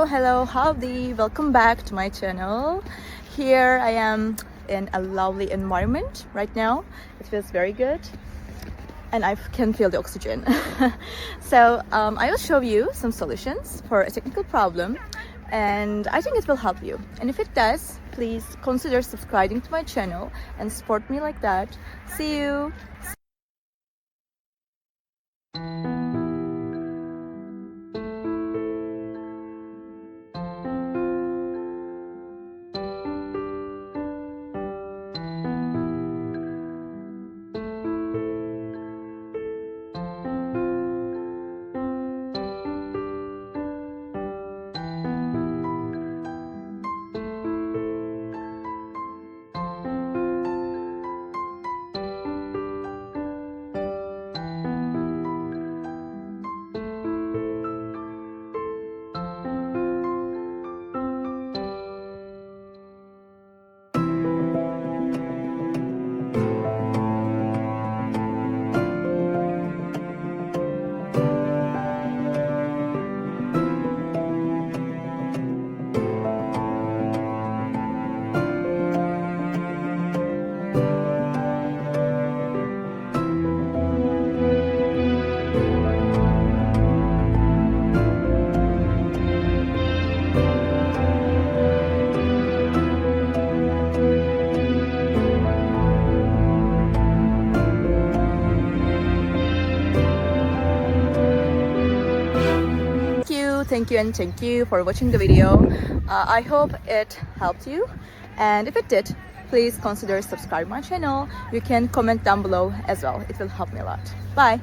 Hello, howdy, welcome back to my channel. Here I am in a lovely environment right now. It feels very good and I can feel the oxygen. So I will show you some solutions for a technical problem, and I think it will help you. And if it does, please consider subscribing to my channel and support me like that. See you. Thank you for watching the video. I hope it helped you, and if it did, please consider subscribing my channel. You can comment down below as well. It will help me a lot. Bye.